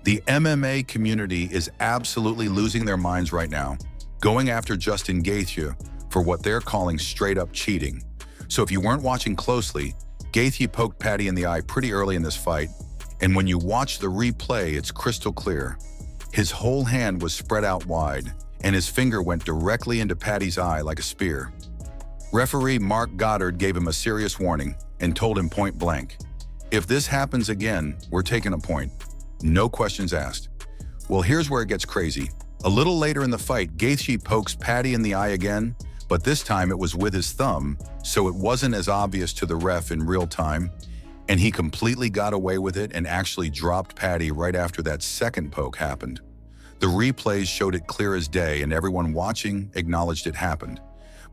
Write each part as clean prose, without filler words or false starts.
The MMA community is absolutely losing their minds right now, going after Justin Gaethje for what they're calling straight-up cheating. So if you weren't watching closely, Gaethje poked Paddy in the eye pretty early in this fight, and when you watch the replay, it's crystal clear. His whole hand was spread out wide, and his finger went directly into Paddy's eye like a spear. Referee Mark Goddard gave him a serious warning and told him point blank, "If this happens again, we're taking a point. No questions asked." Well, here's where it gets crazy. A little later in the fight, Gaethje pokes Paddy in the eye again, but this time it was with his thumb, so it wasn't as obvious to the ref in real time, and he completely got away with it and actually dropped Paddy right after that second poke happened. The replays showed it clear as day, and everyone watching acknowledged it happened.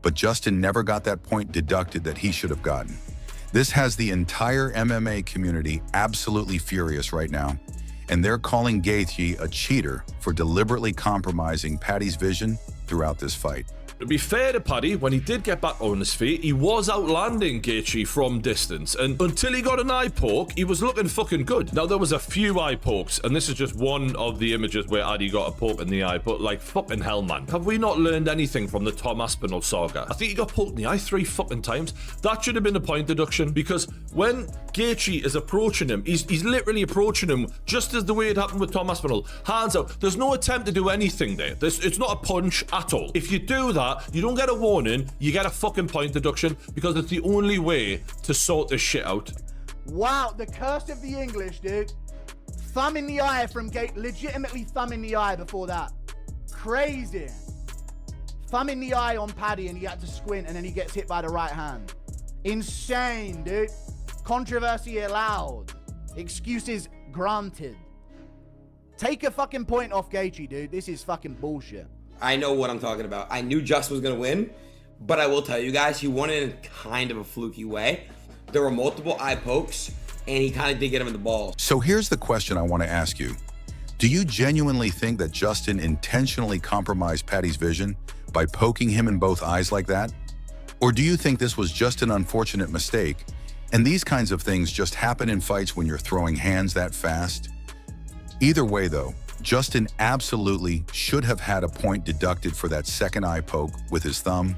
But Justin never got that point deducted that he should have gotten. This has the entire MMA community absolutely furious right now, and they're calling Gaethje a cheater for deliberately compromising Paddy's vision throughout this fight. To be fair to Paddy, when he did get back on his feet, he was outlanding Gaethje from distance, and until he got an eye poke, he was looking fucking good. Now, there was a few eye pokes, and this is just one of the images where Paddy got a poke in the eye, but like, fucking hell, man. Have we not learned anything from the Tom Aspinall saga? I think he got poked in the eye 3 fucking times. That should have been a point deduction, because when Gaethje is approaching him, he's literally approaching him just as the way it happened with Tom Aspinall. Hands out. There's no attempt to do anything there. It's not a punch at all. If you do that, you don't get a warning, you get a fucking point deduction, because it's the only way to sort this shit out. Wow, the curse of the English, dude. Thumb in the eye from Gaethje, legitimately thumb in the eye before that. Crazy. Thumb in the eye on Paddy and he had to squint and then he gets hit by the right hand. Insane, dude. Controversy allowed. Excuses granted. Take a fucking point off Gaethje, dude. This is fucking bullshit. I know what I'm talking about. I knew Justin was going to win, but I will tell you guys, he won it in kind of a fluky way. There were multiple eye pokes, and he kind of did get him in the balls. So here's the question I want to ask you. Do you genuinely think that Justin intentionally compromised Paddy's vision by poking him in both eyes like that? Or do you think this was just an unfortunate mistake, and these kinds of things just happen in fights when you're throwing hands that fast? Either way, though, Justin absolutely should have had a point deducted for that second eye poke with his thumb.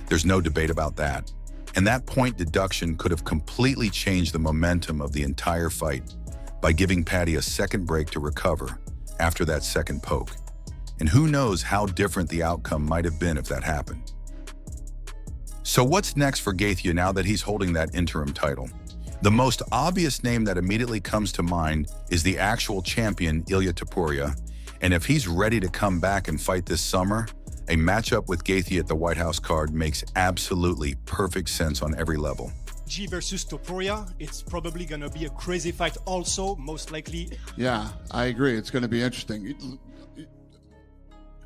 There's no debate about that. And that point deduction could have completely changed the momentum of the entire fight by giving Paddy a second break to recover after that second poke. And who knows how different the outcome might have been if that happened. So what's next for Gaethje now that he's holding that interim title? The most obvious name that immediately comes to mind is the actual champion, Ilia Topuria, and if he's ready to come back and fight this summer, a matchup with Gaethje at the White House card makes absolutely perfect sense on every level. G versus Topuria, it's probably going to be a crazy fight also, most likely. Yeah, I agree. It's going to be interesting.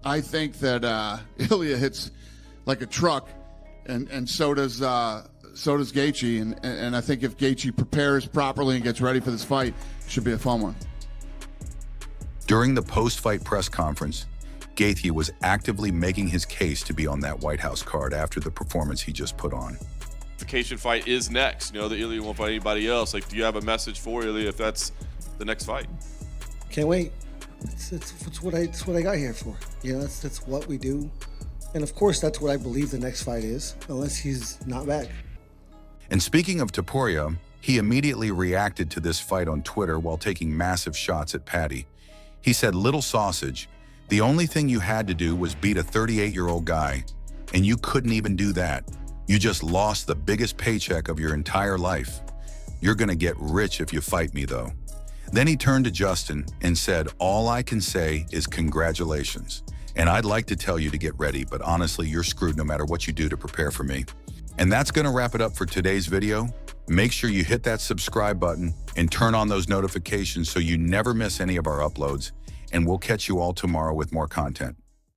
I think that Ilia hits like a truck, and so does Gaethje, and I think if Gaethje prepares properly and gets ready for this fight, it should be a fun one. During the post-fight press conference, Gaethje was actively making his case to be on that White House card after the performance he just put on. The fight is next. You know, the Ilia won't fight anybody else. Like, do you have a message for Ilia if that's the next fight? Can't wait. It's what I got here for. You know, that's what we do. And of course, that's what I believe the next fight is, unless he's not back. And speaking of Topuria, he immediately reacted to this fight on Twitter while taking massive shots at Paddy. He said, "Little sausage, the only thing you had to do was beat a 38-year-old guy, and you couldn't even do that. You just lost the biggest paycheck of your entire life. You're gonna get rich if you fight me, though." Then he turned to Justin and said, "All I can say is congratulations. And I'd like to tell you to get ready, but honestly, you're screwed no matter what you do to prepare for me." And that's gonna wrap it up for today's video. Make sure you hit that subscribe button and turn on those notifications so you never miss any of our uploads. And we'll catch you all tomorrow with more content.